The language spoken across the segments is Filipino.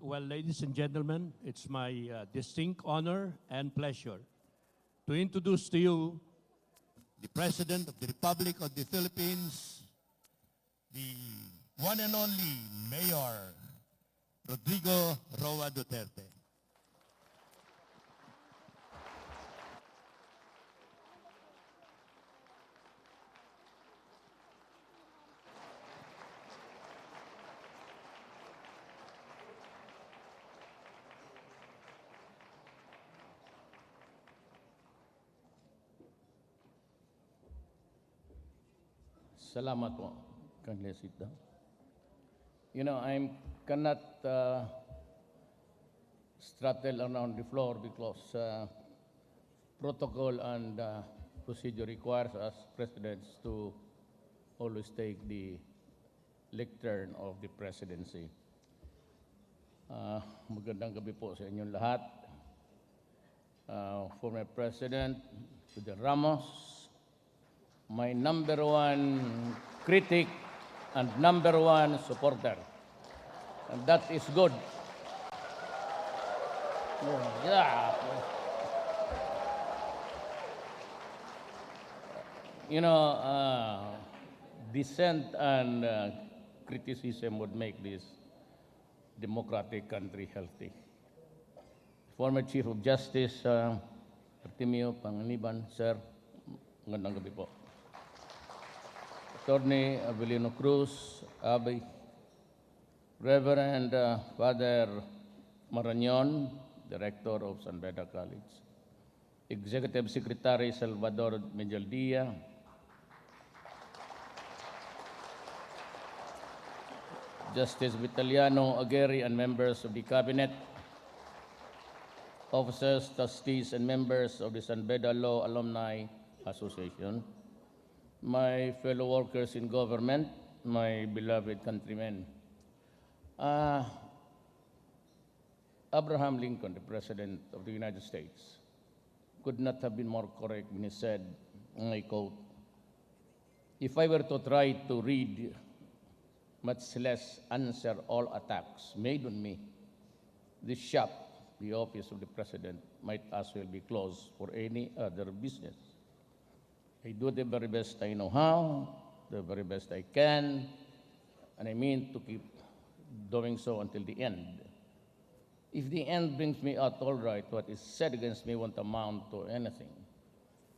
Well, ladies and gentlemen, it's my distinct honor and pleasure to introduce to you the President of the Republic of the Philippines, the one and only Mayor Rodrigo Roa Duterte. Salamat po. Kindly sit down. You know, I cannot struggle around the floor because protocol and procedure requires us presidents to always take the lectern of the presidency. Magandang gabi po sa inyong lahat. Former President Fidel Ramos, my number one critic and number one supporter. And that is good. Yeah. You know, dissent and criticism would make this democratic country healthy. Former Chief of Justice Artemio Panganiban, sir, magandang gabi po. Attorney Avelino Cruz, Abay, Reverend Father Marañon, Director of San Beda College, Executive Secretary Salvador Medialdia, Justice Vitaliano Aguirre and members of the Cabinet, officers, trustees, and members of the San Beda Law Alumni Association, my fellow workers in government, my beloved countrymen. Abraham Lincoln, the President of the United States, could not have been more correct when he said, and I quote, "If I were to try to read, much less answer all attacks made on me, this shop, the office of the President, might as well be closed for any other business. I do the very best I know how, the very best I can, and I mean to keep doing so until the end. If the end brings me out all right, what is said against me won't amount to anything.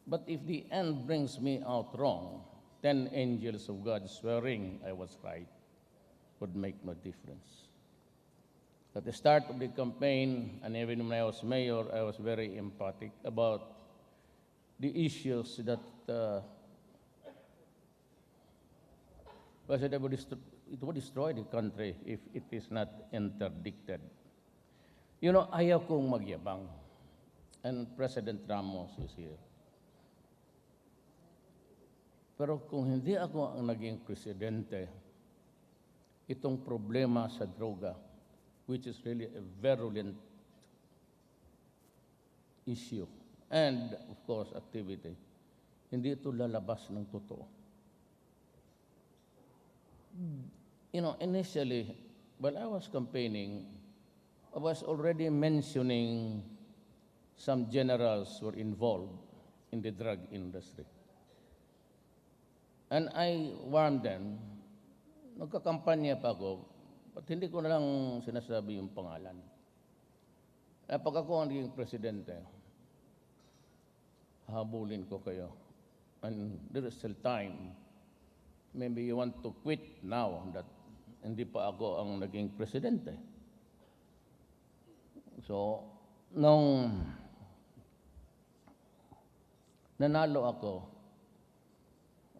But if the end brings me out wrong, 10 angels of God swearing I was right would make no difference." At the start of the campaign, and even when I was mayor, I was very emphatic about the issues that it would destroy the country if it is not interdicted. You know, ayaw kong magyabang, and President Ramos is here. Pero kung hindi ako ang naging presidente, itong problema sa droga, which is really a virulent issue, and of course activity, hindi ito lalabas ng totoo. You know, initially, while I was campaigning, I was already mentioning some generals were involved in the drug industry. And I warned them, nagkakampanya pa ako, ba't hindi ko na lang sinasabi yung pangalan? Pag ako ang naging presidente, habulin ko kayo. And there is still time. Maybe you want to quit now that hindi pa ako ang naging presidente. So, nung nanalo ako,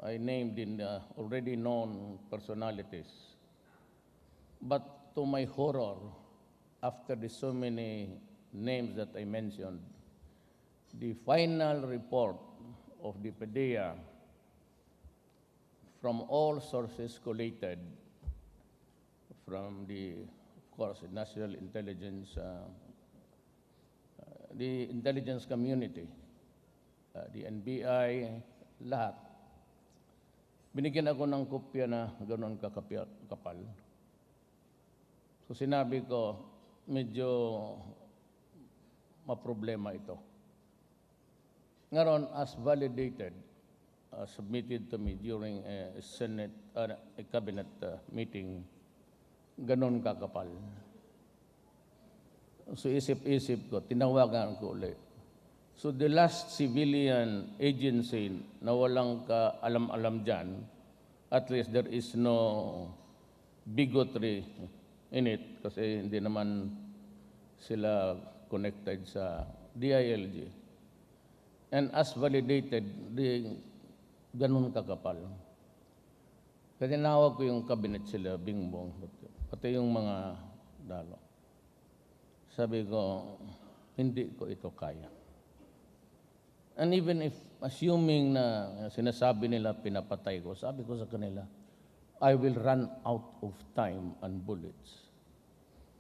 I named in already known personalities. But to my horror, after the so many names that I mentioned, the final report of the PDEA from all sources collated from the, of course, national intelligence, the intelligence community, the NBI, lahat. Binigyan ako ng kopya na gano'n kakapal. So sinabi ko, medyo maproblema ito. Ngayon, as validated, submitted to me during a Senate, a cabinet meeting, ganon kakapal. So isip-isip ko, tinawagan ko ulit. So the last civilian agency na walang ka-alam-alam dyan, at least there is no bigotry in it kasi hindi naman sila connected sa DILG. And as validated, ganun kakapal. Kasi tinawag ko yung cabinet sila, Bingbong, pati yung mga dalo. Sabi ko, hindi ko ito kaya. And even if, assuming na sinasabi nila pinapatay ko, sabi ko sa kanila, I will run out of time and bullets.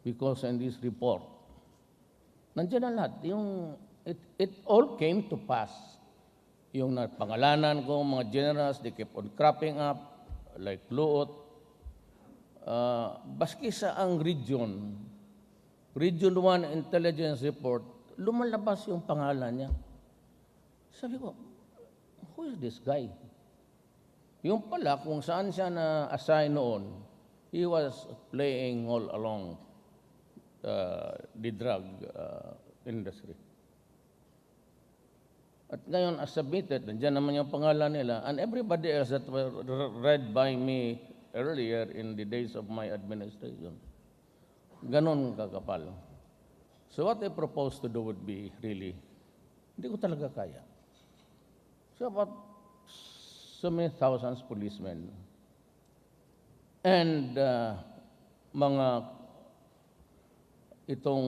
Because in this report, nandiyan na lahat. It all came to pass. Yung pangalanan ko, mga generals, they kept on cropping up, like Luot. Baski sa ang Region 1 Intelligence Report, lumalabas yung pangalan niya. Sabi ko, who is this guy? Yung pala, kung saan siya na-assign noon, he was playing all along the drug industry. At ngayon, as submitted, nandiyan naman yung pangalan nila, and everybody else that were read by me earlier in the days of my administration. Ganon kakapal. So what I propose to do would be really, hindi ko talaga kaya. So about so many thousands policemen and mga itong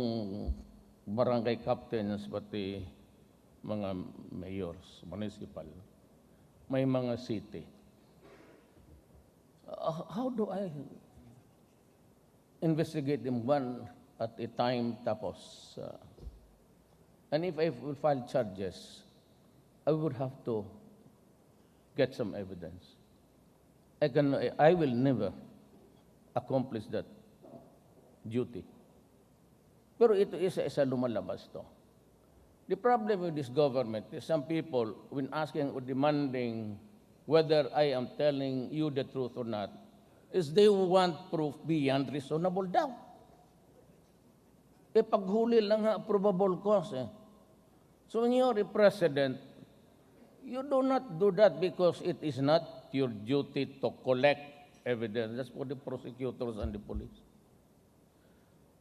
barangay captains pati mga mayors, municipal, may mga city. How do I investigate them one at a time tapos? And if I will file charges, I would have to get some evidence. I will never accomplish that duty. Pero ito isa lumalabas to. The problem with this government is some people, when asking or demanding whether I am telling you the truth or not, is they want proof beyond reasonable doubt. Paghuli lang nga, probable cause. So when you're a president, you do not do that because it is not your duty to collect evidence. That's for the prosecutors and the police.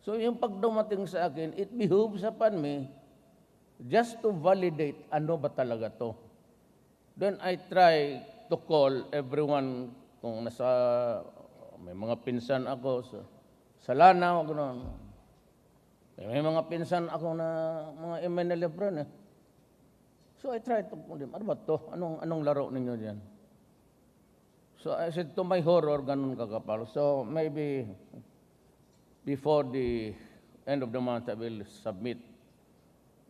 So yung pag dumating sa akin, it behooves upon me just to validate ano ba talaga to. Then I try to call everyone kung may mga pinsan ako sa Lanao, gano'n. May mga pinsan ako na mga MNL Lebron. So I tried to call them, ano ba to? Anong laro ninyo diyan? So I said, to my horror, ganun kakapal. So maybe before the end of the month, I will submit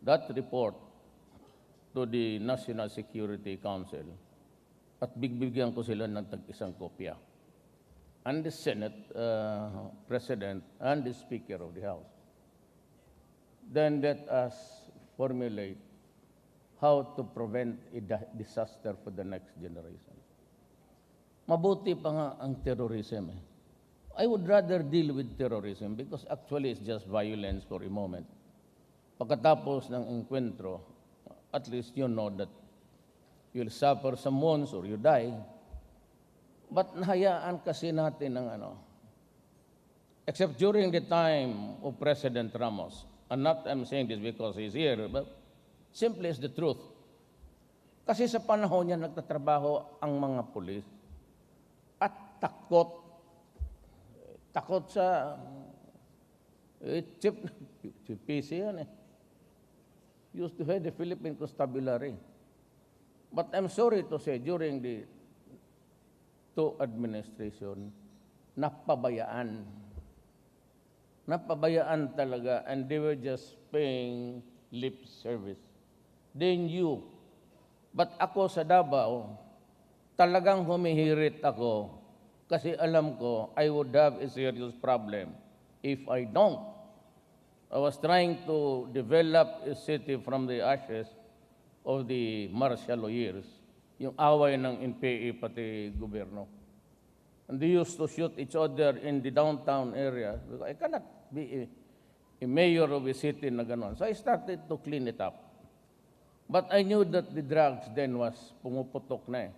that report to the National Security Council at bigbigyan ko sila ng tag-isang kopya. And the Senate President and the Speaker of the House. Then let us formulate how to prevent a disaster for the next generation. Mabuti pa nga ang terrorism. I would rather deal with terrorism because actually it's just violence for a moment. Pagkatapos ng enkwentro, at least you know that you'll suffer some wounds or you die. But nahayaan kasi natin ng except during the time of President Ramos, and not I'm saying this because he's here, but simply is the truth. Kasi sa panahon niya nagtatrabaho ang mga pulis at takot sa chief PC yan used to head the Philippine Constabulary. But I'm sorry to say, during the two administration, napabayaan talaga, and they were just paying lip service. They knew. But ako sa Davao, talagang humihirit ako kasi alam ko I would have a serious problem if I don't I was trying to develop a city from the ashes of the martial years, yung away ng NPA pati gobyerno. And they used to shoot each other in the downtown area. I cannot be a mayor of a city na gano'n. So I started to clean it up. But I knew that the drugs then was pumuputok na eh.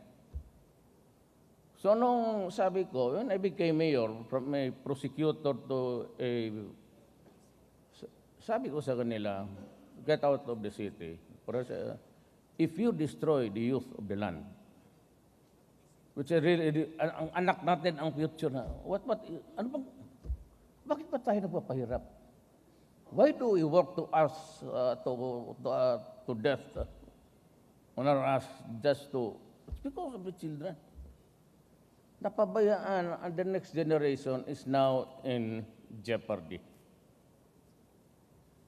So nung sabi ko, when I became mayor, from a prosecutor to a, sabi ko sa kanila, get out of the city. If you destroy the youth of the land, which is really, ang anak natin ang future na, ano bang, bakit ba tayo nagpapahirap? Why do we work to us to death on our us just to, it's because of the children. Napabayaan, and the next generation is now in jeopardy.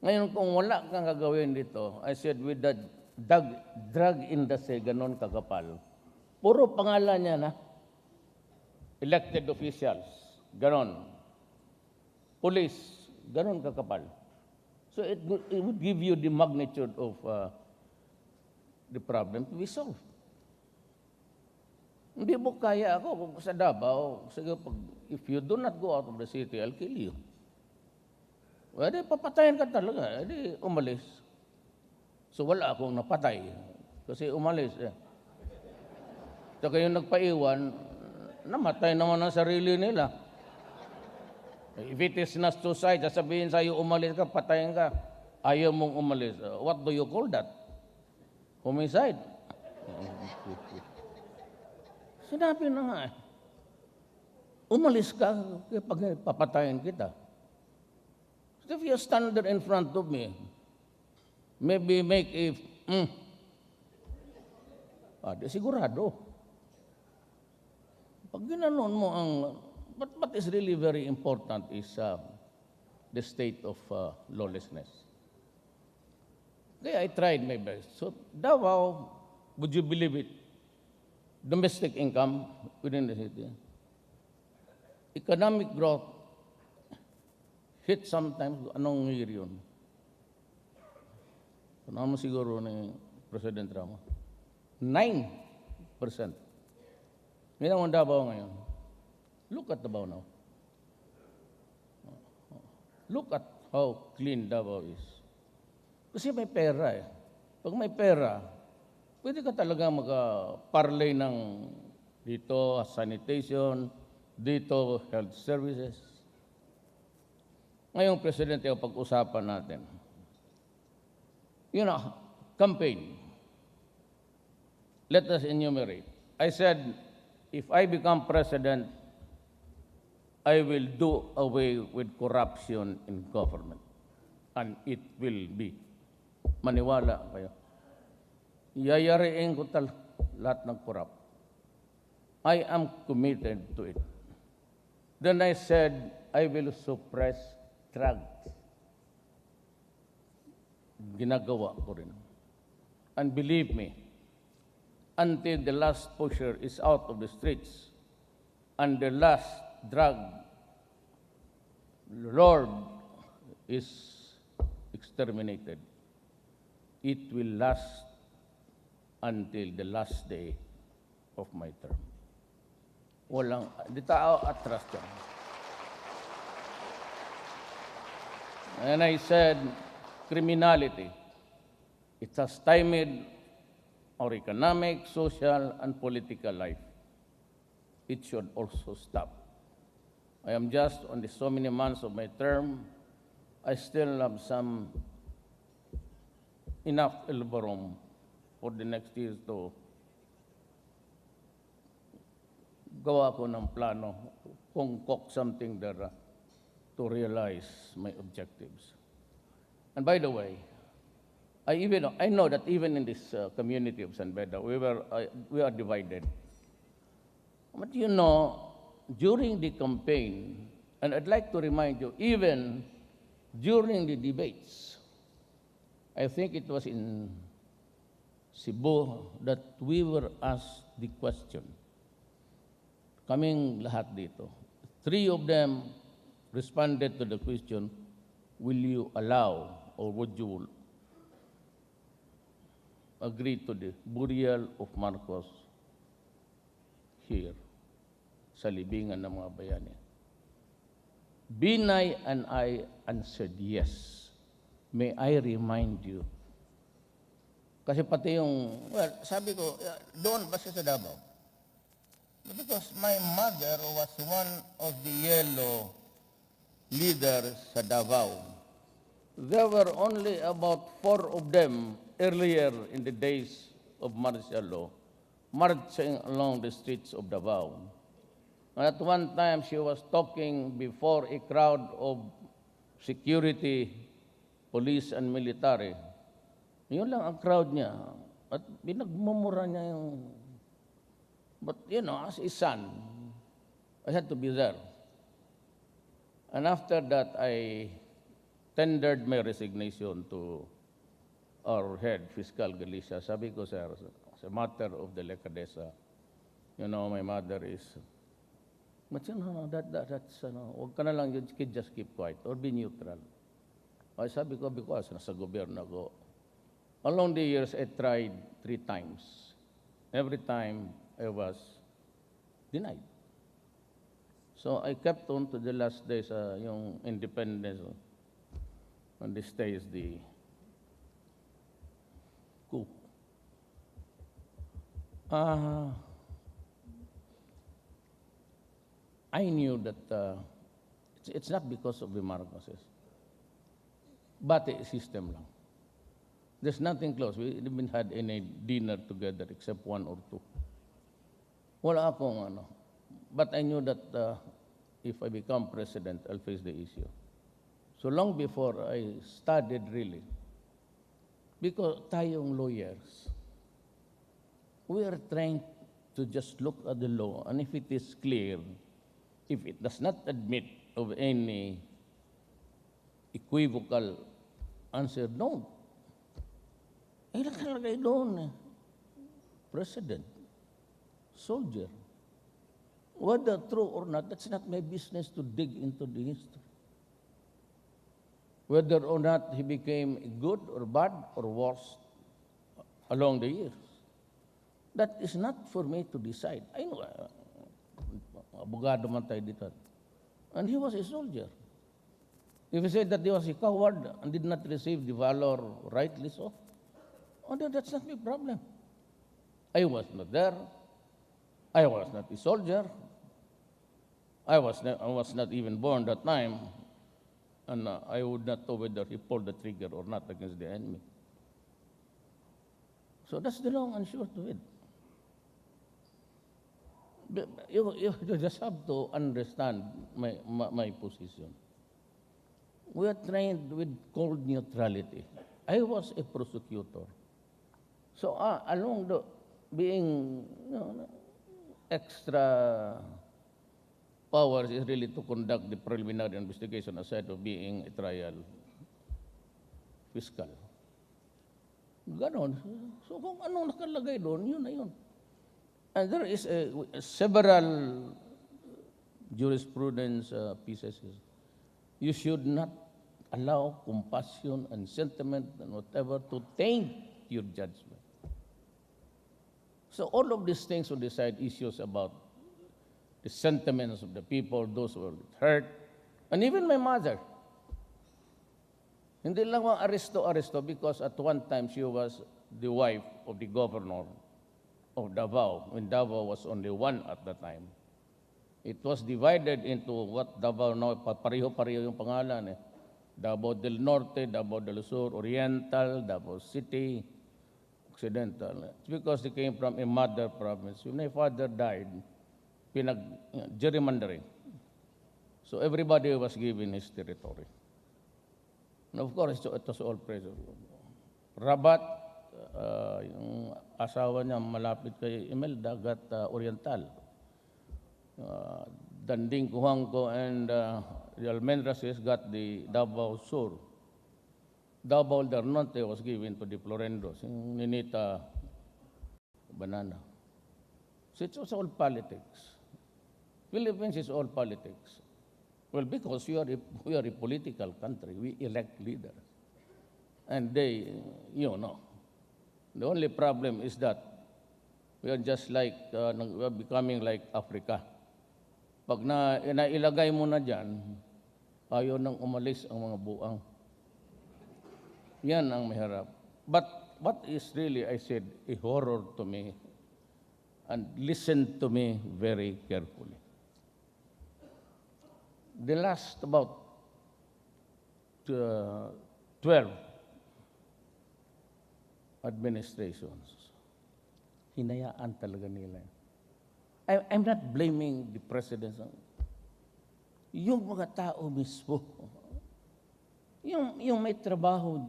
Ngayon, kung wala kang gagawin dito, I said with the drug industry, ganon kakapal. Puro pangalan niya na. Elected officials, ganon. Police, ganon kakapal. So it would give you the magnitude of the problem to be solved. Hindi mo kaya ako kung sa Davao, sige, if you do not go out of the city, I'll kill you. Well, papatayin ka talaga. Edi, umalis. So wala akong napatay. Kasi umalis. Saka yung nagpaiwan, namatay naman ang sarili nila. If it is not suicide, sasabihin sa'yo, umalis ka, patayin ka. Ayaw mong umalis. What do you call that? Homicide. Sinabi na nga eh. Umalis ka, pag papatayin kita. So if you stand there in front of me, maybe make a, di sigurado. Pag ginanon mo ang, but what is really very important is the state of lawlessness. Kaya I tried my best. So Davao, would you believe it? Domestic income within the city. Economic growth hit sometimes, anong year yun? Ano mo siguro ni President Ramos? 9%. Ngayon ang Davao ngayon. Look at Davao now. Look at how clean Davao is. Kasi may pera eh. Pag may pera, pwede ka talaga mag-parlay ng dito sanitation, dito health services. Ngayong Presidente, ang pag-usapan natin. Campaign. Let us enumerate. I said, if I become President, I will do away with corruption in government. And it will be. Maniwala kayo. Yayariin ko lahat ng corrupt. I am committed to it. Then I said, I will suppress drugs. Ginagawa ko rin. And believe me, until the last pusher is out of the streets and the last drug lord is exterminated, it will last until the last day of my term. Walang, di tao atras dyan. And I said, criminality, it has stymied our economic, social, and political life. It should also stop. I am just on the so many months of my term. I still have enough elbow room for the next years to gawa ko ng plano, concoct something there to realize my objectives. And by the way, I know that even in this community of San Beda, we are divided. But during the campaign, and I'd like to remind you, even during the debates, I think it was in Cebu that we were asked the question. Kaming lahat dito. 3 of them responded to the question, will you allow or would you agree to the burial of Marcos here sa libingan ng mga bayani? Binay and I answered yes. May I remind you? Kasi pati yung, well, sabi ko, doon ba siya sa Davao? Because my mother was one of the yellow leaders sa Davao. There were only about 4 of them earlier in the days of martial law, marching along the streets of Davao. And at one time, she was talking before a crowd of security, police, and military. Yun lang ang crowd niya. At binagmumura niya yung... But, you know, as a son, I had to be there. And after that, I tendered my resignation to our head, Fiscal Galicia. Sabi ko, sir, as a matter of delicadeza, you know, my mother is... But you know, that's, huwag ka na lang, you just keep quiet or be neutral. Ay, sabi ko, because nasa gobyerno ako. Along the years, I tried 3 times. Every time, I was denied. So I kept on to the last days, yung independence. On this day is the coup. I knew that it's not because of the Marcoses, but a system lang. There's nothing close. We didn't had any dinner together except 1 or 2. Wala akong ano. But I knew that if I become president, I'll face the issue. So long before I studied really, because tayong lawyers, we are trying to just look at the law, and if it is clear, if it does not admit of any equivocal answer, no. Eh, nakalagay doon, president, soldier. Whether true or not, that's not my business to dig into the history. Whether or not he became good or bad or worse along the years. That is not for me to decide. I know, abogado man tayo dito. And he was a soldier. If he said that he was a coward and did not receive the valor rightly so, oh, that's not my problem. I was not there. I was not a soldier. I was not even born that time. And I would not know whether he pulled the trigger or not against the enemy. So that's the long and short of it. You just have to understand my position. We are trained with cold neutrality. I was a prosecutor. So along the being extra powers is really to conduct the preliminary investigation aside of being a trial fiscal. Ganon. So kung anong nakalagay doon, yun na yun. And there is several jurisprudence pieces. You should not allow compassion and sentiment and whatever to taint your judgment. So all of these things will decide issues about the sentiments of the people, those who were hurt, and even my mother. Hindi lang mga aresto because at one time she was the wife of the governor of Davao, when Davao was only one at the time. It was divided into what Davao now, pareho-pareho yung pangalan. Davao del Norte, Davao del Sur, Oriental, Davao City, Occidental. It's because they came from a mother province. When my father died, gerrymandering. So everybody was given his territory. And of course, it was all pressure. Rabat, yung asawa niya malapit kay Imelda, got Oriental. Danding Kuhangko and the Almendrases got the Davao Sur. Davao del Norte was given to the Florendos, yung Ninita Banana. So it was all politics. Philippines is all politics. Well, because we are a political country. We elect leaders. And they, the only problem is that we are just like, we are becoming like Africa. Pag nailagay mo na dyan, ayaw nang umalis ang mga buang. Yan ang mahirap. But what is really, I said, a horror to me, and listen to me very carefully. The last about 12 administrations, hinayaan talaga nila. I'm not blaming the president. Yung mga tao mismo, yung may trabaho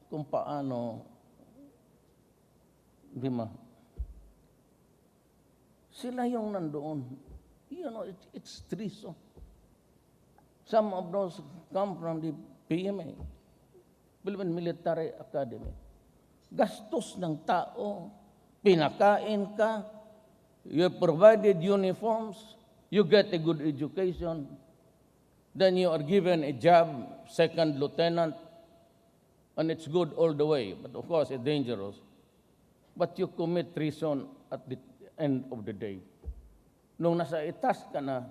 kung paano, di ba? Sila yung nandoon. It's treason. Some of those come from the PMA, Philippine Military Academy. Gastos ng tao, pinakain ka, you provided uniforms, you get a good education, then you are given a job, second lieutenant, and it's good all the way, but of course it's dangerous. But you commit treason at the end of the day. Nung nasa itas ka na,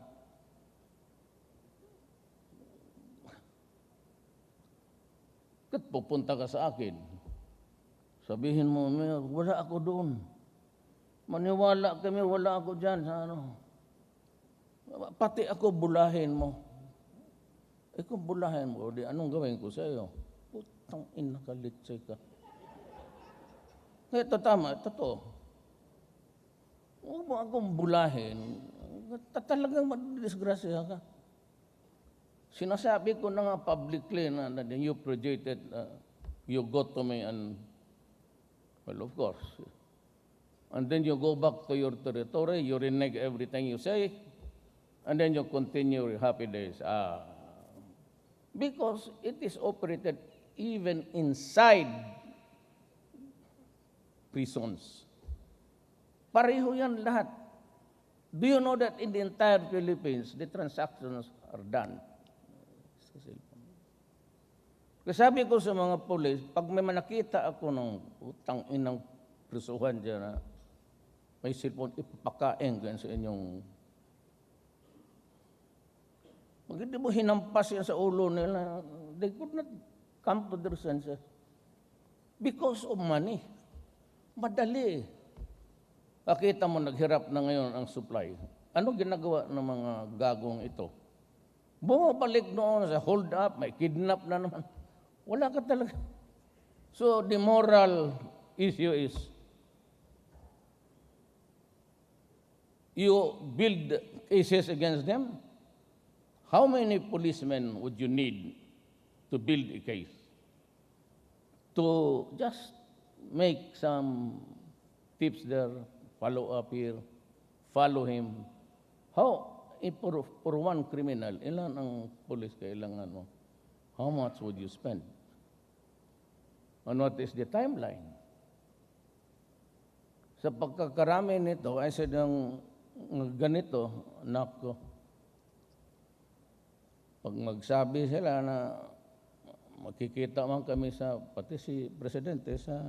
kat pupunta ka sa akin, sabihin mo, wala ako doon. Maniwala kami, wala ako dyan sa ano. Pati ako bulahin mo. Kung bulahin mo, di anong gawin ko sa iyo? Putang ina ka, litsay ka. Ito tama, totoo. Huwag mo akong bulahin, talagang madisgrasya ka. Sinasabi ko na nga publicly na you projected, you got to me and, well, of course. And then you go back to your territory, you renege everything you say, and then you continue your happy days. Because it is operated even inside prisons. Pareho yan lahat. Do you know that in the entire Philippines, the transactions are done? Kasi sabi ko sa mga polis, pag may manakita ako ng utang inang prisuhan dyan na may cellphone, ipapakain ko yan sa inyong... Pag hindi mo hinampas yan sa ulo nila, they could not come to their senses. Because of money. Madali. Pakita mo, naghirap na ngayon ang supply. Ano ginagawa ng mga gagong ito? Bumabalik noon sa hold up, may kidnap na naman. Wala ka talaga. So the moral issue is, you build cases against them. How many policemen would you need to build a case? To just make some tips there, follow up here, follow him. How, for one criminal, ilan ang police kailangan mo? How much would you spend? And what is the timeline? Sa pagkakarami nito, I said ng ganito, nako, pag magsabi sila na makikita man kami sa, pati si Presidente sa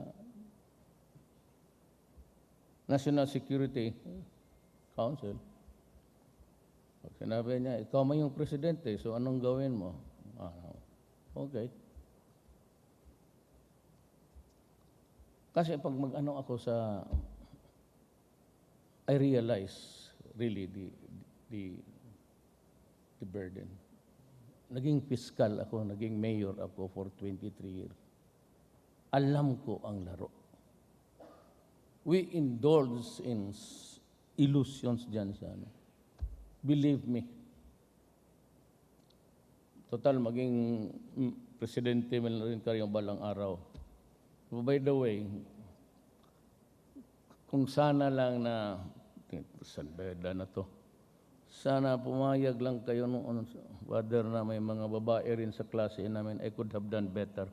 National Security Council. Pag sinabi niya, ikaw man yung Presidente, so anong gawin mo? Okay. Kasi pag mag-ano ako sa, I realize really the burden. Naging fiscal ako, naging mayor ako for 23 years. Alam ko ang laro. We indulge in illusions dyan sa ano. Believe me. Total, maging presidente man rin kayo balang araw. By the way, kung sana lang na, sanbeda na to, sana pumayag lang kayo noon, whether na may mga babae rin sa klase namin, I could have done better.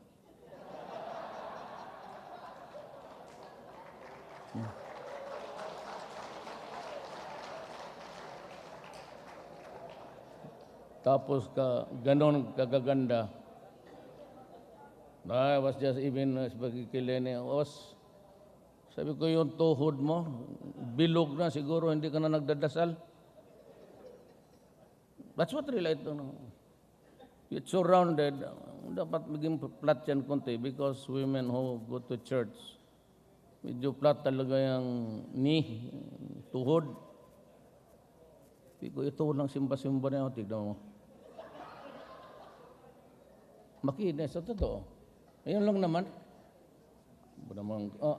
Tapos ganon kagaganda. I was just even pagkikilene, sabi ko yung tuhod mo, bilog na siguro, hindi ka na nagdadasal. That's what really ito. It's surrounded, dapat maging flat yan konti because women who go to church, medyo flat talaga yung knee, tuhod. Sabi ko, ito lang simba-simba na yun, tignan mo. Makinis, sa totoo. Ayun lang naman.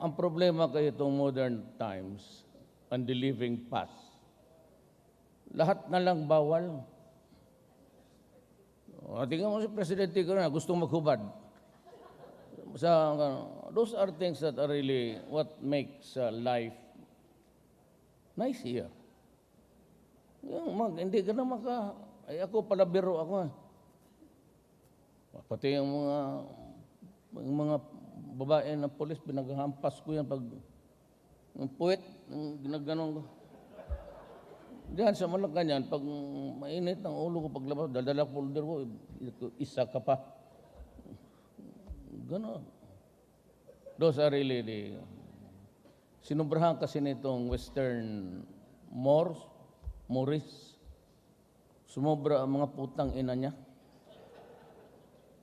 Ang problema kayo itong modern times and the living past, lahat na lang bawal. Tingnan mo si Presidente ko na gustong maghubad. Those are things that are really what makes life nice here. Hindi ka na ako pala biro ako. Pati yung mga babae na polis, pinaghampas ko yan pag yung puwet, ginaganon ko. Diyan sa Malacanang, pag mainit ang ulo ko paglabas, daldala folder ko, isa ka pa. Ganon. Those are really sinubrahan kasi nitong Western Morris. Sumobra ang mga putang ina niya.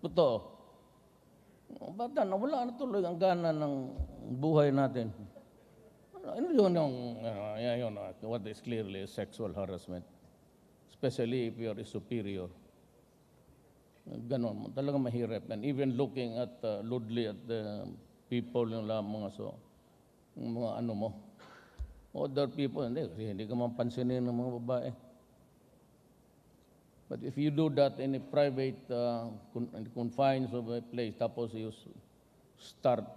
Totoo. Bata, nawala na tuloy ang gana ng buhay natin. Ano yun what is clearly sexual harassment, especially if you are a superior. Ganon, talagang mahirap. And even looking at lewdly at the people, yung mga ano mo. Other people, hindi ka mapansinin ng mga babae. But if you do that in a private, confines of a place, tapos you start,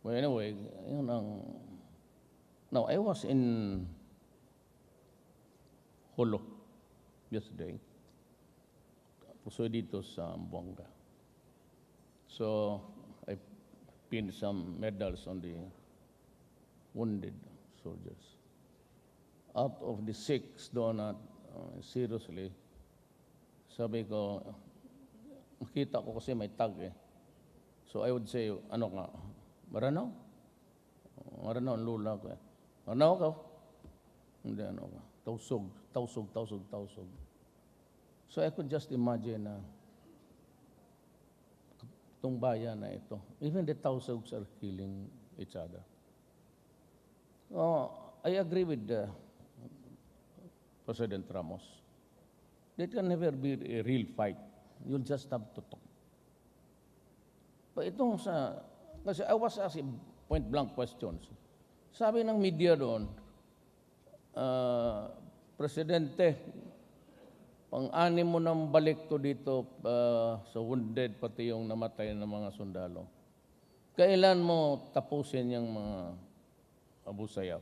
well, anyway, yun ang... Now, I was in Holo yesterday. Puso dito sa Buanga. So, I pinned some medals on the wounded soldiers. Out of the 6 doon at seriously, sabi ko, makita ko kasi may tag eh. So I would say, ano ka, Maranaw? Maranaw ang lula ko eh. Maranaw ka? Hindi, ano ka. Tausog. So I could just imagine na itong bayan na ito, even the Tausogs are killing each other. I agree with President Ramos. It can never be a real fight. You'll just have to talk. But kasi I was asking point-blank questions. Sabi ng media doon, Presidente, pang-anim mo nang balik to dito sa wounded, pati yung namatay ng mga sundalo. Kailan mo tapusin yung mga Abu Sayyaf?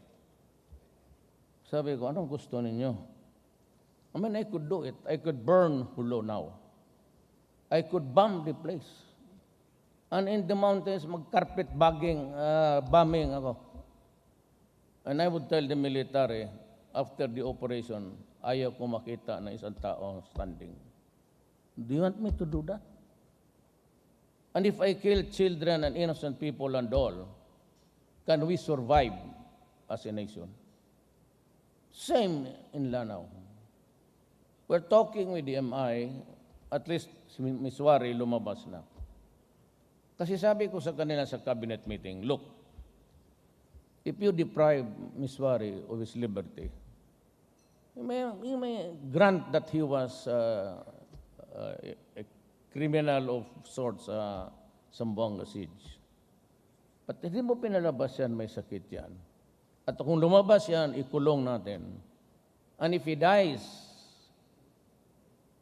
Sabi ko, anong gusto ninyo? I mean, I could do it. I could burn Hulo now. I could bomb the place. And in the mountains, mag-carpet bombing ako. And I would tell the military, after the operation, ayaw ko makita na isang tao standing. Do you want me to do that? And if I kill children and innocent people and all, can we survive as a nation? Same in Lanao. We're talking with the MI, at least si Ms. Wari lumabas na. Kasi sabi ko sa kanila sa cabinet meeting, look, if you deprive Ms. Wari of his liberty, you may grant that he was a criminal of sorts sa Zamboanga siege. But hindi mo pinalabas yan, may sakit yan. At kung lumabas yan, ikulong natin. And if he dies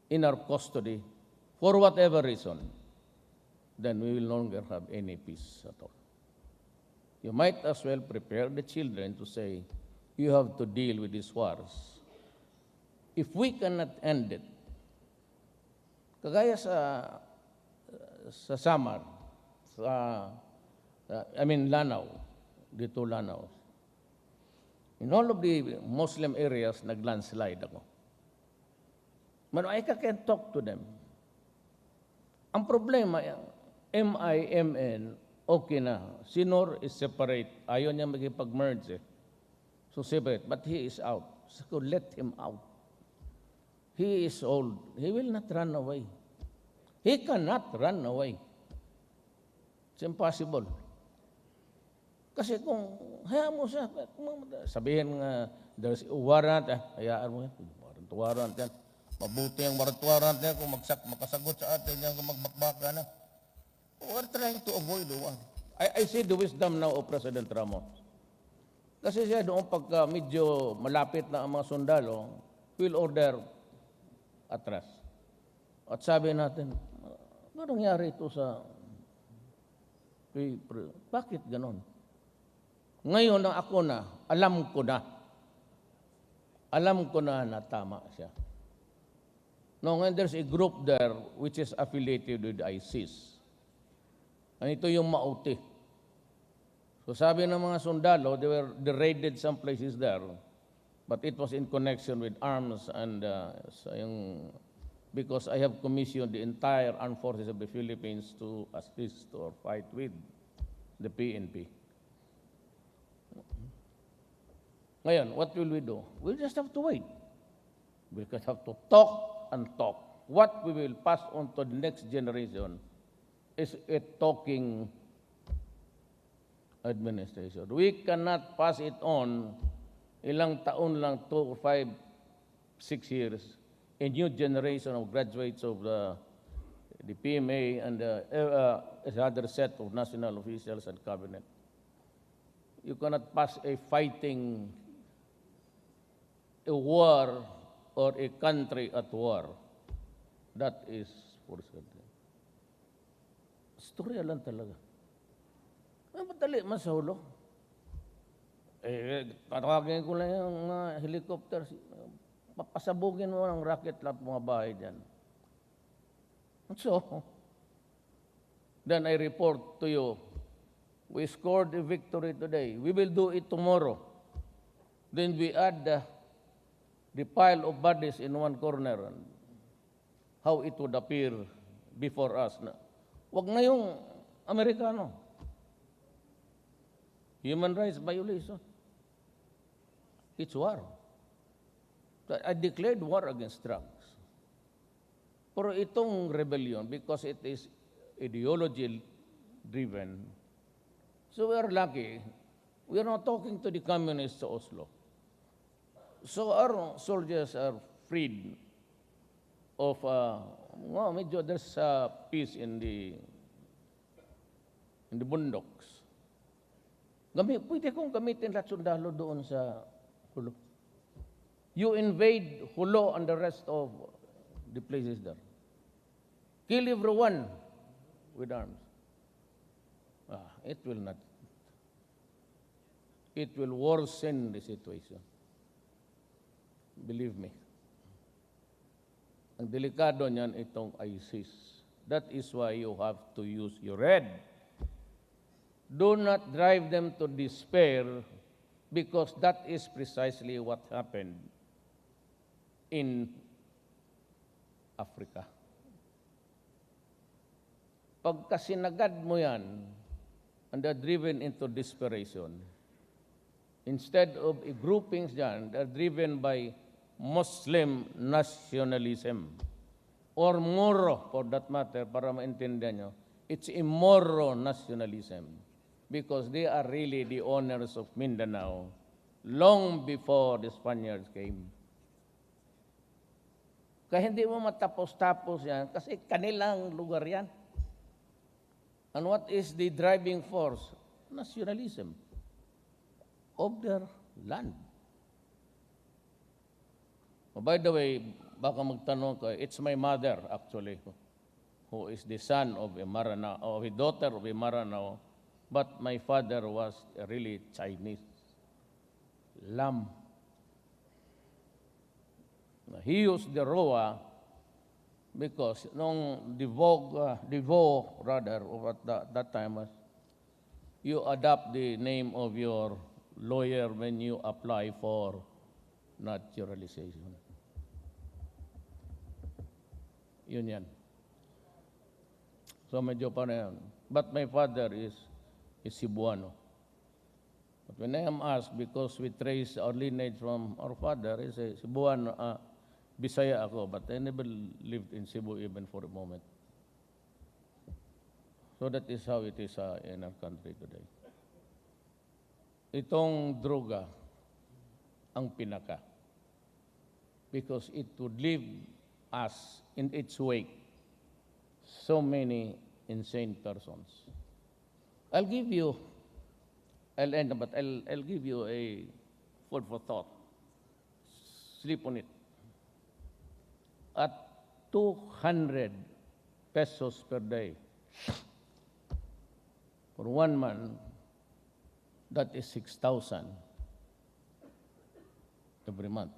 in our custody, for whatever reason, then we will no longer have any peace at all. You might as well prepare the children to say, you have to deal with these wars. If we cannot end it, kagaya sa Samar, Lanao, dito Lanao. In all of the Muslim areas, nag-landslide ako. I can talk to them. Ang problema, MIMN, okay na. Sinor is separate. Ayaw niya magipag-merge. So separate. But he is out. So let him out. He is old. He will not run away. He cannot run away. It's impossible. Kasi kung hayaan mo siya, sabihin nga, there's a warrant, hayaan mo yan, warrant yan. Mabuti ang warrant yan kung makasagot sa atin yan, kung magbakbaka na. We're trying to avoid the war. I see the wisdom now of President Ramos. Kasi siya doon pagka medyo malapit na ang mga sundalo, will order atras. At sabi natin, ano nangyari ito sa... Bakit ganon? Ngayon na ako na, alam ko na na tama siya. No, ngayon there's a group there which is affiliated with ISIS. And ito yung Mauti. So sabi ng mga sundalo, they raided some places there, but it was in connection with arms and because I have commissioned the entire armed forces of the Philippines to assist or fight with the PNP. Ngayon, what will we do? We'll just have to wait. We'll just have to talk and talk. What we will pass on to the next generation is a talking administration. We cannot pass it on ilang taon lang, 2 or 5, 6 years, a new generation of graduates of the PMA and another set of national officials and cabinet. You cannot pass a war or a country at war. That is for certain. Storya lang talaga. Madali man sa hulo. Tatawagin ko lang yung helicopter. Papasabugin mo ng rocket lahat mga bahay dyan. So, then I report to you, we scored a victory today. We will do it tomorrow. Then we add the pile of bodies in one corner and how it would appear before us. Wag na yung Amerikano. Human rights violation. It's war. I declared war against drugs. Pero itong rebellion, because it is ideology-driven, so we are lucky. We are not talking to the communists sa Oslo. So our soldiers are freed of, medyo there's peace in the bundoks. Pwede kong gamitin lahat sundalo doon sa Hulo. You invade Hulo and the rest of the places there. Kill everyone with arms. It will not. It will worsen the situation. Believe me. Ang delikado niyan itong ISIS. That is why you have to use your head. Do not drive them to despair because that is precisely what happened in Africa. Pagka sinagad mo yan, and they're driven into desperation, instead of groupings dyan, they're driven by Muslim nationalism, or Moro, for that matter, para maintindihan nyo, it's a Moro nationalism, because they are really the owners of Mindanao, long before the Spaniards came. Kaya hindi mo matapos-tapos yan, kasi kanilang lugar yan. And what is the driving force? Nationalism of their land. Oh, by the way, baka magtanong ka, it's my mother actually, who is the son of a Maranao, or a daughter of a Maranao, but my father was really Chinese. Lam. He used the Roa because the vogue rather, of that time was, you adopt the name of your lawyer when you apply for naturalization. Yun yan. So medyo pa na yan. But my father is Cebuano. But when I am asked, because we trace our lineage from our father, is a Cebuano, Bisaya ako, but I never lived in Cebu even for a moment. So that is how it is in our country today. Itong droga ang pinaka. Because it would leave us in its wake so many insane persons. I'll give you, I'll end, but I'll give you a food for thought. Sleep on it. At 200 pesos per day, for 1 month, that is 6,000 every month.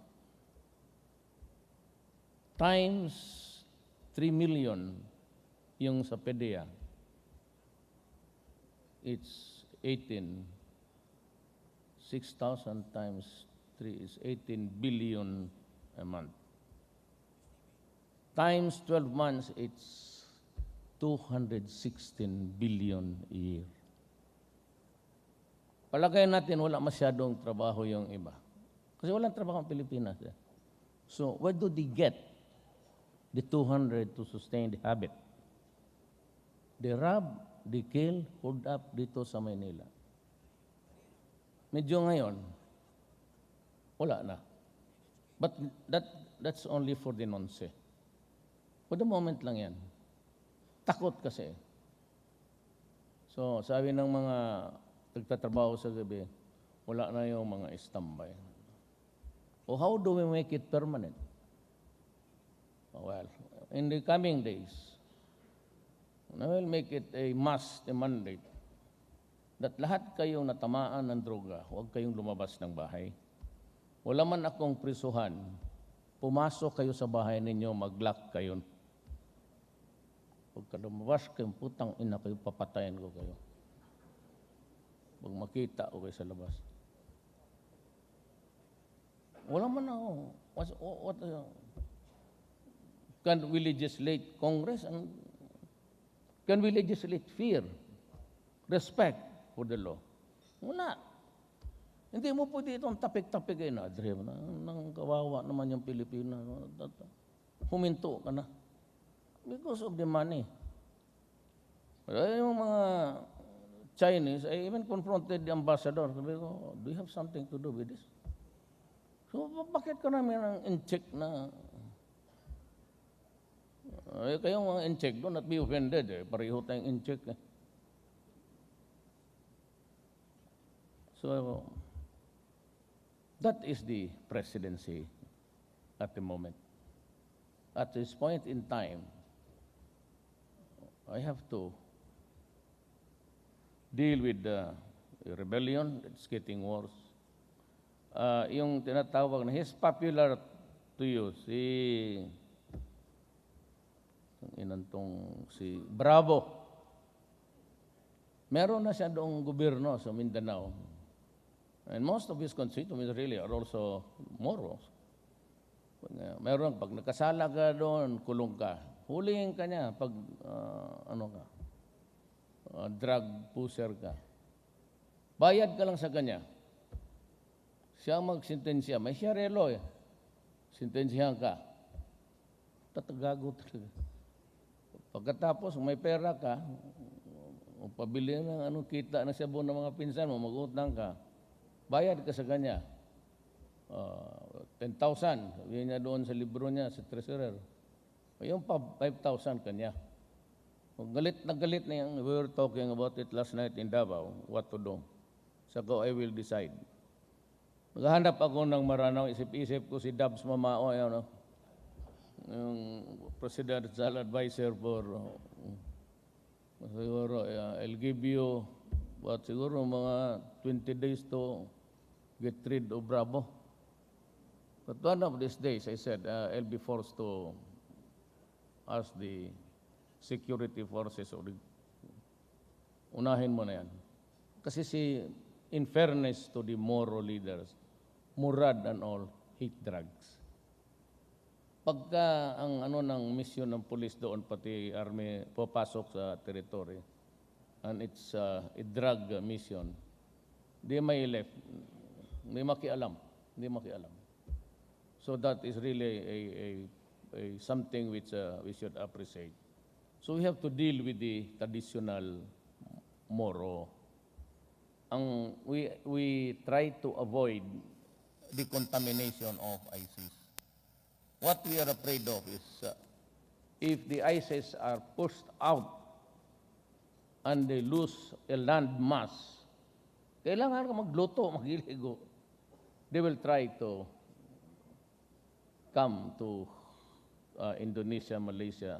Times 3 million yung sa PDEA, it's 18. 6,000 times 3 is 18 billion a month. Times 12 months, it's 216 billion a year. Palagay natin wala masyadong trabaho yung iba. Kasi walang trabaho ang Pilipinas. So, where do they get the 200 to sustain the habit? They rob, they kill, hold up dito sa Maynila. Medyo ngayon, wala na. But that's only for the nonce. For the moment lang yan. Takot kasi. So, sabi ng mga nagtatrabaho sa gabi, wala na yung mga standby. O how do we make it permanent? Well, in the coming days, I will make it a must, a mandate, that lahat kayong natamaan ng droga, huwag kayong lumabas ng bahay. Wala man akong prisuhan, pumasok kayo sa bahay ninyo, mag-lock kayo. Pagka lumabas kayong putang ina kayo, papatayin ko kayo. Pag makita ko kayo sa labas. Wala man ako. Can we legislate Congress? And can we legislate fear? Respect for the law? Wala. Hindi mo pwede itong tapik-tapik na, Adre, nang kawawa naman yung Pilipinas. Huminto ka na. Because of the money. Yung mga Chinese, I even confronted the ambassador. Sabi ko, do you have something to do with this? So, bakit ka namin ang in-check na? Kayong mga in-check, do not be offended. Pareho tayong in-check. So, that is the presidency at the moment. At this point in time, I have to deal with the rebellion. It's getting worse. Yung tinatawag na, he's popular to you, si Bravo. Meron na siya doong gobyerno sa Mindanao. And most of his constituents really are also Moros. Meron, pag nakasala ka doon, kulong ka. Hulihin ka niya pag, drug pusher ka. Bayad ka lang sa kanya. Siya magsintensya. May sharia law eh. Sintensyahan ka. Tatagago talaga. Pagkatapos, may pera ka, o pabili ng kita na sabon ng mga pinsan mo, mag-utang ka, bayad ka sa kanya. 10,000. Sabihin niya doon sa libro niya, sa treasurer. Yung pa, 5,000 kanya. Galit na yan. We were talking about it last night in Davao, what to do. Sako, I will decide. Maghahanap ako ng maranaw, isip-isip ko si Dubs Mamao, yung presidential advisor for, siguro, I'll give you, siguro mga 20 days to get rid of Bravo. But one of these days, I said, I'll be forced to ask the security forces of the, unahin mo na yan. Kasi in fairness to the Moro leaders, Murad and all hate drugs. pagka ang ano ng mission ng pulis doon, pati army, papasok sa territory, and it's a drug mission, di may left, hindi makialam, hindi makialam. So that is really a something which we should appreciate. So we have to deal with the traditional Moro. We try to avoid the contamination of ISIS. What we are afraid of is if the ISIS are pushed out and they lose a land mass, kailangan ka magluto, maghiligo. They will try to come to Indonesia, Malaysia,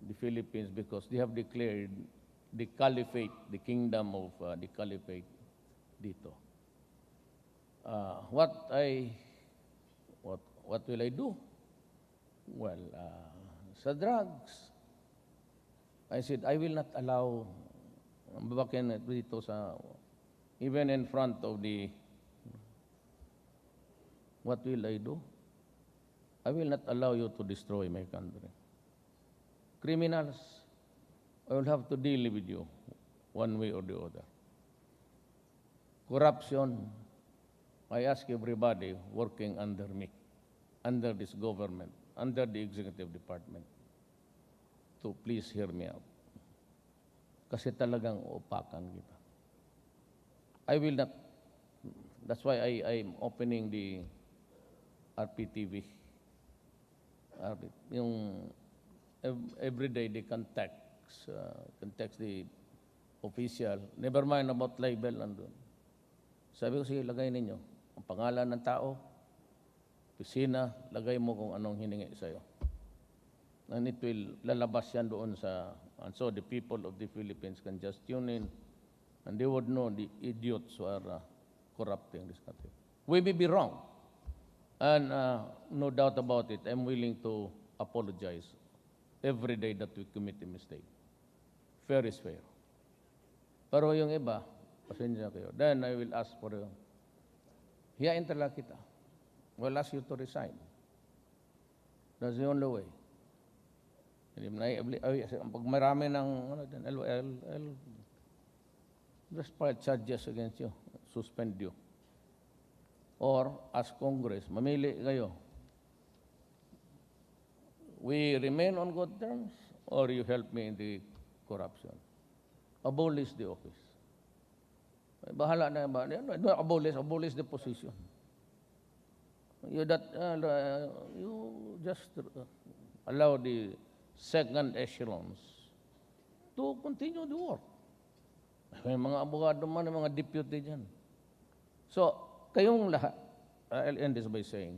the Philippines, because they have declared the caliphate, the kingdom of the caliphate dito. What will I do? Well, sa drugs, I said, I will not allow, babakin dito sa, even in front of the, what will I do? I will not allow you to destroy my country. Criminals, I will have to deal with you one way or the other. Corruption, I ask everybody working under me, under this government, under the executive department, to please hear me out. Kasi talagang upakan kita. I will not, that's why I'm opening the RPTV. Yung every day they can text the official, never mind about libel nandun. Sabi ko, sige, lagay ninyo ang pangalan ng tao, opisina, lagay mo kung anong hiningi sa'yo. And it will lalabas yan doon sa, and so the people of the Philippines can just tune in and they would know the idiots who are corrupting this country. We may be wrong, and no doubt about it, I'm willing to apologize every day that we commit a mistake. Fair is fair. Pero yung iba, pasensya kayo. Then I will ask for you. Hiyain talaga kita. We'll ask you to resign. That's the only way. Pag marami ng I'll just file charges against you, suspend you. Or ask Congress, mamili kayo. We remain on good terms, or you help me in the corruption. Abolish the office. Bahala na ba? No, abolish the position. You just allow the second echelons to continue the work. May mga abogado man, mga deputy dyan. So, kayong lahat, I'll end this by saying,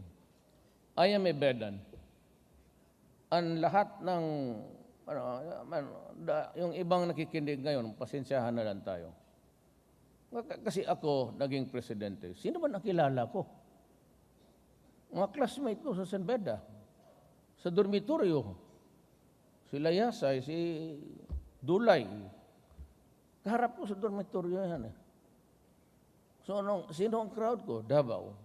I am a burden. Ang lahat ng, yung ibang nakikinig ngayon, pasensyahan na lang tayo. Kasi ako, naging presidente, sino ba nakilala ko? Mga classmate ko sa San Beda, sa dormitoryo, si Layasay, si Dulay. Kaharap ko sa dormitoryo yan. So, sino ang crowd ko? Davao.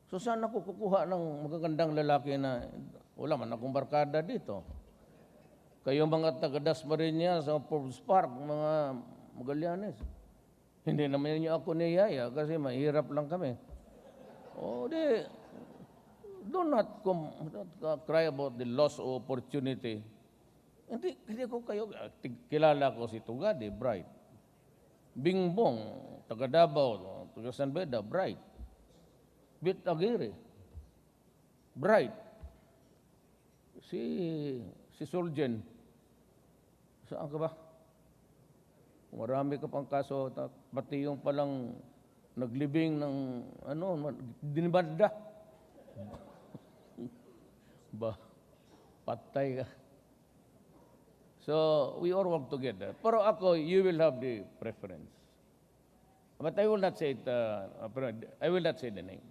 So, saan ako kukuha ng magagandang lalaki na wala man akong barkada dito? Kayo mga taga-Dasmariñas sa Forbes Park, mga Magallanes. Hindi naman niyo ako niyaya kasi mahirap lang kami. Do not cry about the loss of opportunity. Hindi ko kayo, kilala ko si Tugadi, bright. Bingbong, taga Davao, taga San Beda, bright. Bit Aguirre, bright. Si Soljen, saan ka ba? Marami ka pang kaso, pati yung palang naglibing ng, dinibanda. Patay ka. So, we all work together. Pero ako, you will have the preference. But I will not say it, I will not say the name.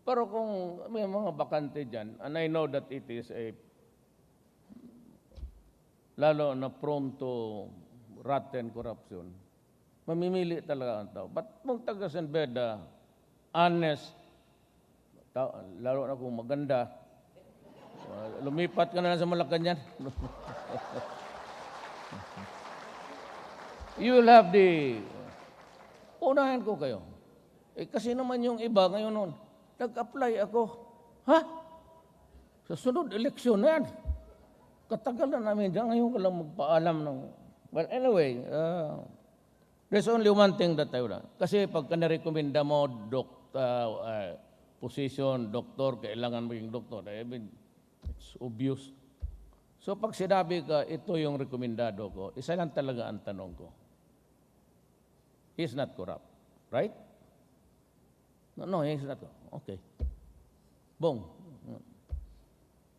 Pero kung may mga bakante dyan, and I know that it is lalo na prone to rotten corruption, mamimili talaga ang tao. But kung taga San Beda, honest, lalo na kung maganda, Lumipat ka na lang sa Malacanang. You will have the... Unahin ko kayo. Kasi naman yung iba ngayon noon, nag-apply ako. Ha? Sa sunod eleksyon na yan. Katagal na namin dyan. Ngayon ko lang magpaalam ng... But anyway, there's only one thing that I would... Kasi pagka narekomenda mo, position, doktor, kailangan maging doktor. I mean, it's obvious. So pag sinabi ka, ito yung rekomendado ko, isa lang talaga ang tanong ko. He's not corrupt. Right? No, he's not corrupt. Okay. Boom.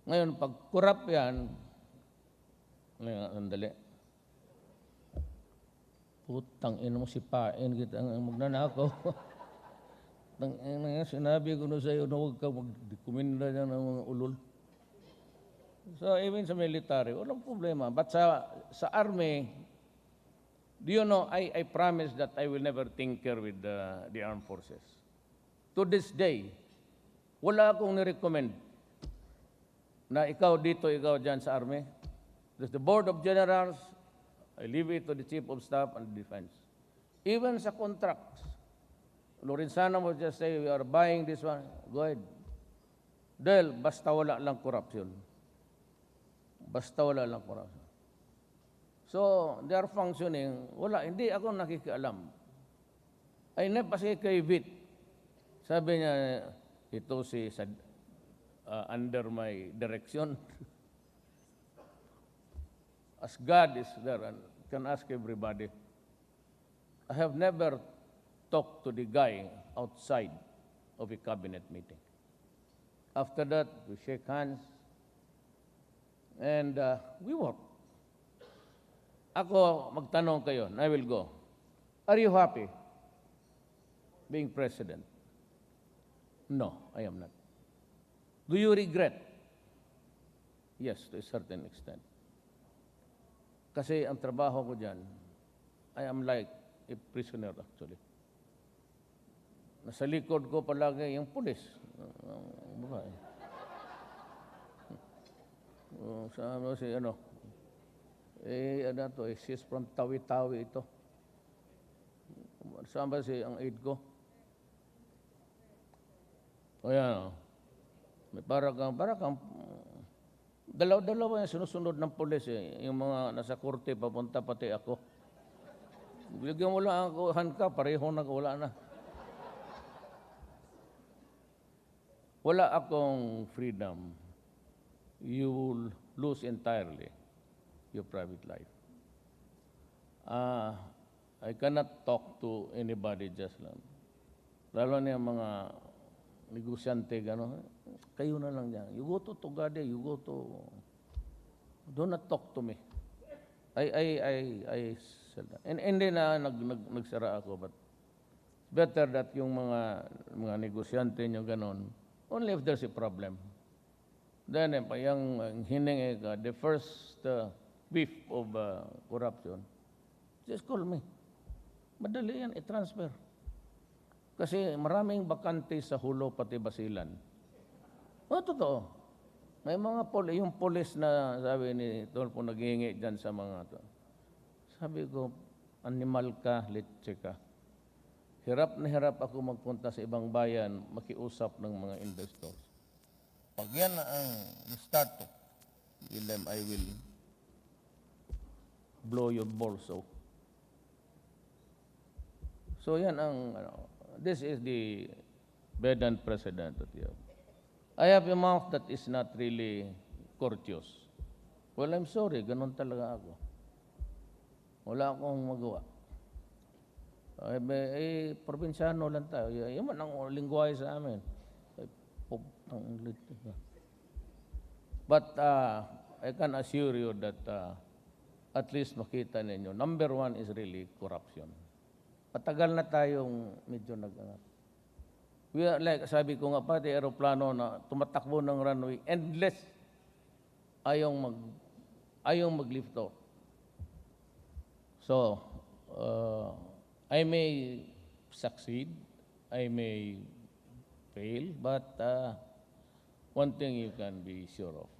Ngayon, pag corrupt yan, andali. Putang ina mo, sipain kita ang magnanakaw. Sinabi ko na sa'yo na huwag ka mag-rekomenda dyan ng mga ulol. So, even sa military, walang problema. But sa army, do you know, I promise that I will never tinker with the armed forces. To this day, wala akong nirecommend na ikaw dito, ikaw dyan sa army. There's the Board of Generals, I leave it to the Chief of Staff and Defense. Even sa contracts, Lorenzana will just say, we are buying this one, go ahead. Dahil basta wala lang corruption. Basta wala lang corruption. So, they are functioning. Wala, hindi ako nakikialam. I never say kay Vit. Sabi niya, ito si under my direction. As God is there, and can ask everybody. I have never talked to the guy outside of a cabinet meeting. After that, we shake hands, and we work. Ako, magtanong kayo, and I will go. Are you happy being president? No, I am not. Do you regret? Yes, to a certain extent. Kasi ang trabaho ko dyan, I am like a prisoner actually. Nasa likod ko palagi yung pulis. Sa si ano, she's from Tawi-Tawi ito. Saan ba ang aide ko? O yan, may para kang, dalaw-dalawa yung sinusunod ng pulis yung mga nasa korte, papunta pati ako. Bigyan mo lang ako, handcuff, pareho na, wala na. Wala akong freedom. You will lose entirely your private life. I cannot talk to anybody just lang. Lalo na yung mga negosyante, gano'n. Kayo na lang yan. You go to Tugade, you go to... Do not talk to me. I said that. And hindi na nagsara ako, but better that yung mga negosyante nyo gano'n, only if there's a problem. Then, yung hiningi ka, the first whiff of corruption, just call me. Madali yan, i-transfer. Kasi maraming bakante sa Hulo pati Basilan. Totoo. May mga yung polis na sabi ni Tolpo naghihingi dyan sa mga to. Sabi ko, animal ka, litse ka. Hirap na hirap ako magpunta sa ibang bayan, makiusap ng mga investors. Pag yan ang start to, I will blow your balls off. So yan ang, this is the bedant president that you have. I have a mouth that is not really courteous. Well, I'm sorry, ganun talaga ako. Wala akong magawa. Probinsyano lang tayo. Yan man ang lingwahe sa amin. But I can assure you that at least makita ninyo, number one is really corruption. Patagal na tayong medyo nag-angat. We are like, sabi ko nga pati aeroplano na tumatakbo ng runway, endless. Ayong mag-lift off. So, I may succeed, I may fail, but one thing you can be sure of,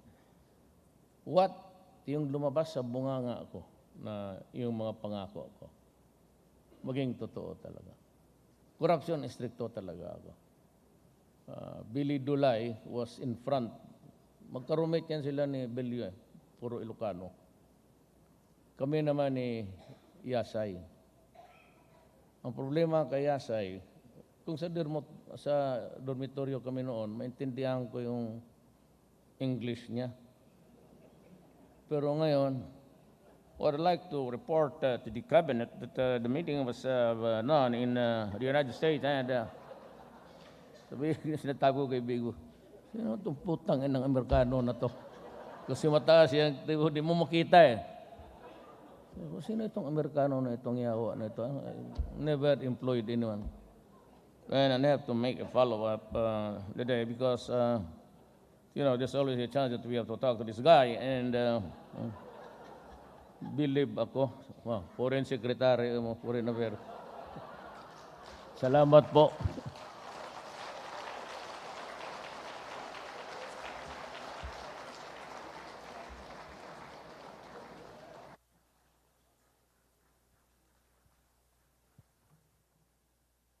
what yung lumabas sa bunganga ko na yung mga pangako ko, maging totoo talaga. Corruption, stricto talaga ako. Billy Dulay was in front. Magka-roommate yan sila ni Belio, puro Ilocano. Kami naman ni Yasay. Ang problema kay Yasay, kung sa dormitoryo kami noon, maintindihan ko yung English niya. Pero ngayon, what I'd like to report to the cabinet that the meeting was known in the United States and sabi sinatago kay Bigo, sino itong putang ng Amerikano na to? Kasi mataas yan, di mo makita eh. Sino itong Amerikano na itong yawa na ito? Never employed anyone. And I have to make a follow-up today because, there's always a chance that we have to talk to this guy. And believe ako, Foreign Secretary, Foreign Affairs. Salamat po.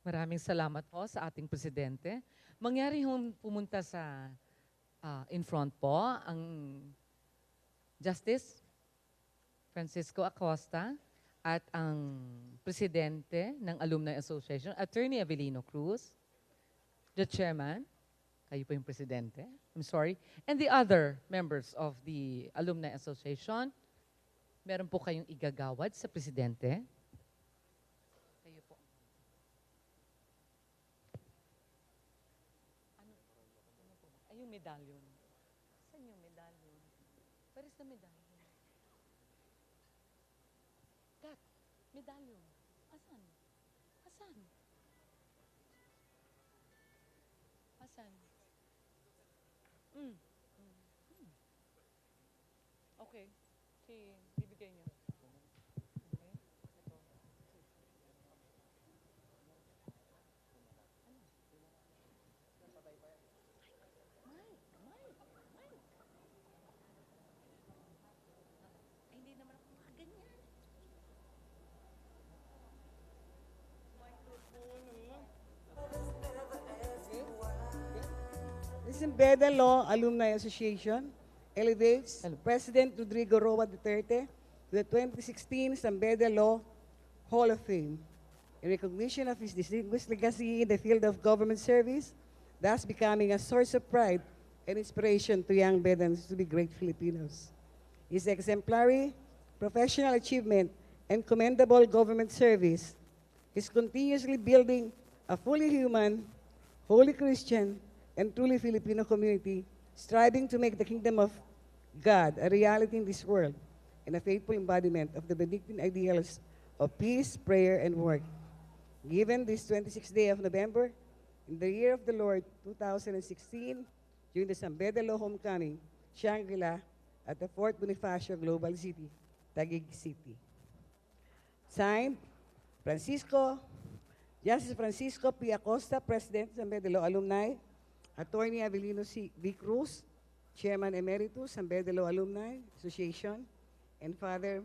Maraming salamat po sa ating presidente. Mangyari hong pumunta sa in front po ang Justice Francisco Acosta at ang presidente ng Alumni Association, Attorney Avelino Cruz, the chairman, kayo po yung presidente, I'm sorry, and the other members of the Alumni Association. Meron po kayong igagawad sa presidente. Kayo po. Ano po ba? Ay, yung medallion. Saan yung medallion? Where is the medallion? Kat, medallion. Asan? Asan? Asan? Okay. Bibigay niyo. Okay. Ito. Ay, hindi naman ako makaganyan. This Embeda Law Alumni Association elevates President Rodrigo Roa Duterte to the 2016 Embeda Law Hall of Fame in recognition of his distinguished legacy in the field of government service, thus becoming a source of pride and inspiration to young Bedans to be great Filipinos. His exemplary professional achievement and commendable government service is continuously building a fully human, wholly Christian, and truly Filipino community, striving to make the kingdom of God a reality in this world and a faithful embodiment of the Benedictine ideals of peace, prayer, and work. Given this 26th day of November, in the year of the Lord 2016, during the San Bedelo Homecoming, Shangri-La, at the Fort Bonifacio Global City, Taguig City. Signed, Justice Francisco P. Acosta, President San Bedelo Alumni, Attorney Avelino V. Cruz, Chairman Emeritus, San Bedelo Alumni Association, and Father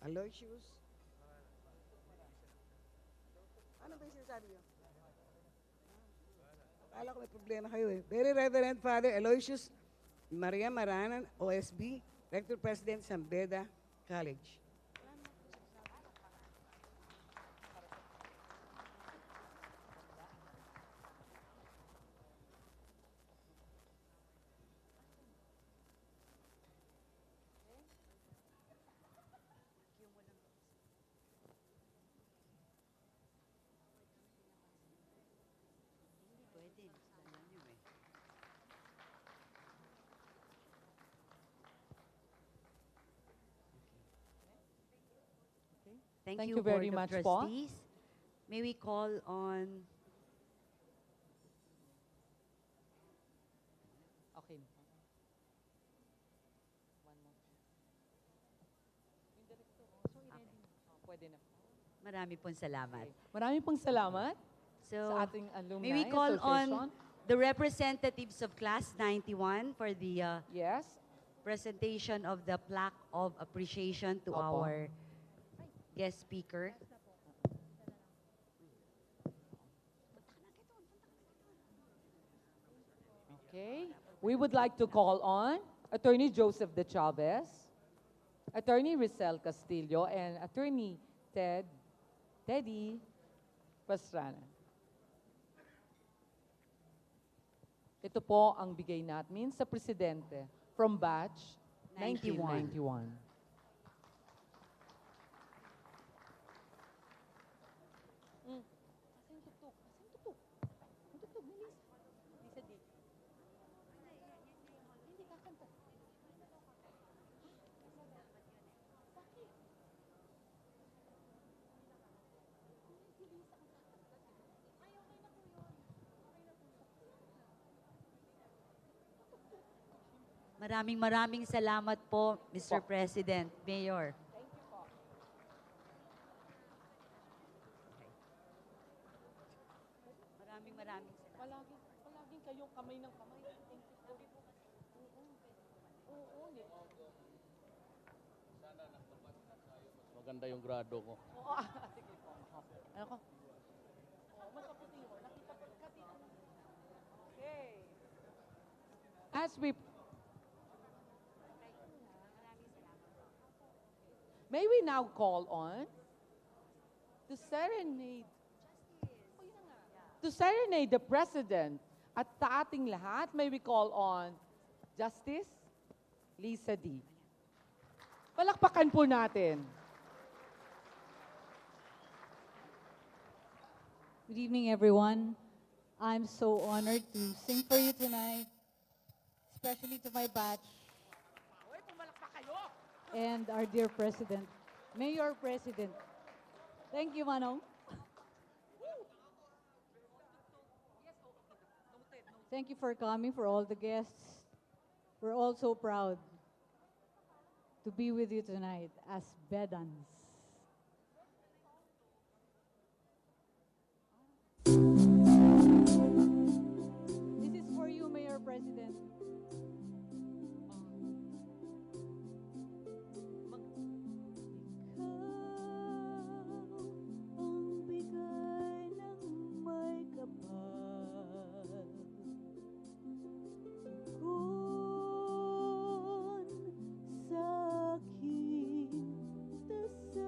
Aloysius. Ano ba yung sinasabi niyo? Akala ko may problema kayo eh. Very Reverend Father Aloysius Maria Maranan, OSB, Rector President, San Beda College. Thank you very Board of much po. Trustees. May we call on Okay. One more. Yung director, so i-ready. Pwede na. marami pong salamat. Okay. Maraming pong salamat So, sa ating alumni may we call association. on the representatives of Class 91 for the Yes. presentation of the plaque of appreciation to Opo. our guest speaker. Okay. We would like to call on Attorney Joseph De Chavez, Attorney Rizal Castillo, and Attorney Teddy Pastrana. Ito po ang bigay natin sa Presidente from batch 91. 1991. Maraming salamat po, Mr. President, Mayor. Maraming salamat. Palaging kayong kamay ng kamay. Thank you po. Maganda yung grado ko. Sige po. Ano ko? Mas maputi mo. Nakita ko. Okay. As we... May we now call on to serenade the President at sa ating lahat, may we call on Justice Lisa D. Palakpakan po natin. Good evening, everyone. I'm so honored to sing for you tonight, especially to my batch and our dear President, Mayor President. Thank you, Manong. Thank you for coming, for all the guests. We're all so proud to be with you tonight as Bedans. This is for you, Mayor President. Ang bigay ng may kapal, kung sa aking dasal.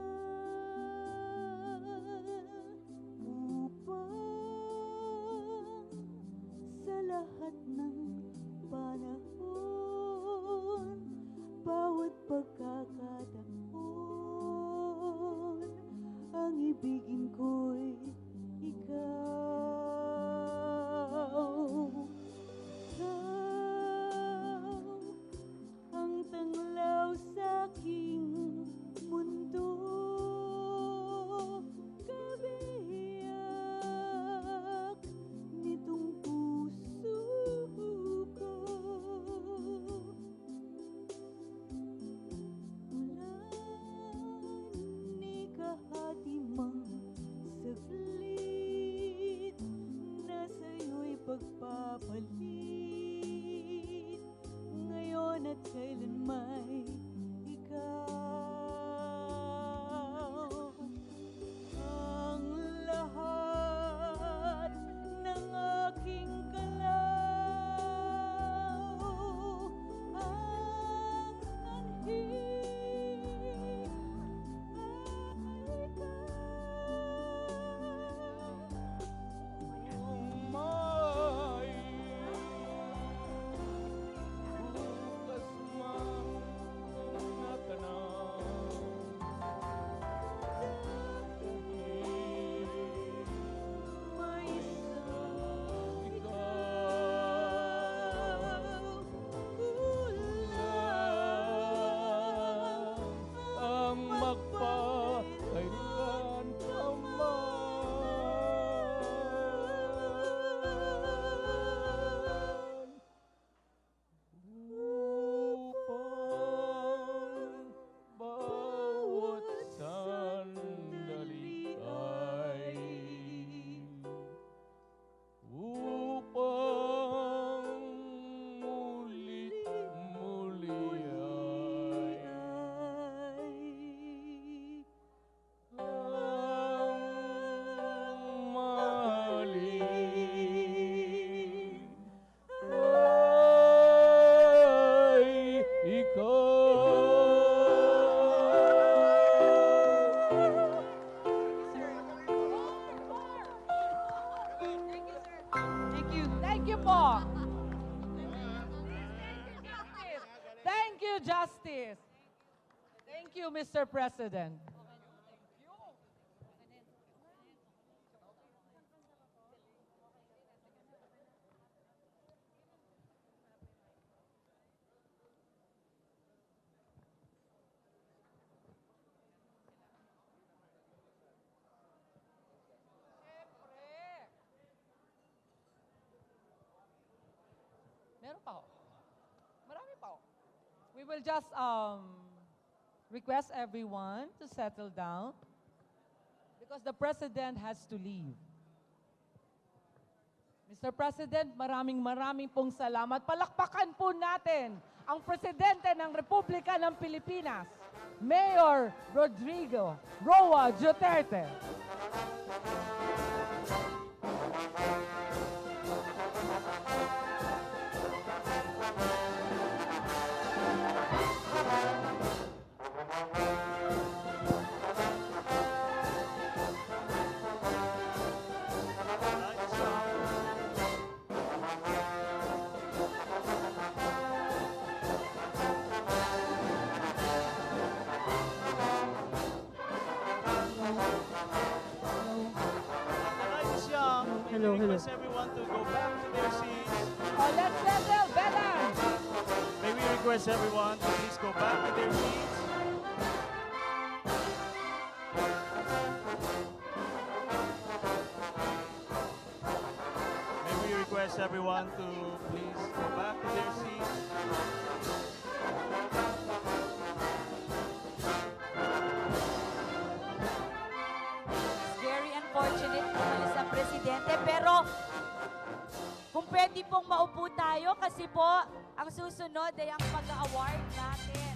Thank you, Mr. President. Meron pa ho. Marami pa ho. We will just request everyone to settle down because the President has to leave. Mr. President, maraming pong salamat. Palakpakan po natin ang Presidente ng Republika ng Pilipinas, Mayor Rodrigo Roa Duterte. Hello, request everyone to go back to their seats. Oh, let's settle, Bella! May we request everyone to please go back to their seats. May we request everyone to please go back to their seats. Very unfortunate umalis ang presidente, pero kung pwede pong maupo tayo kasi po ang susunod ay ang pag-award natin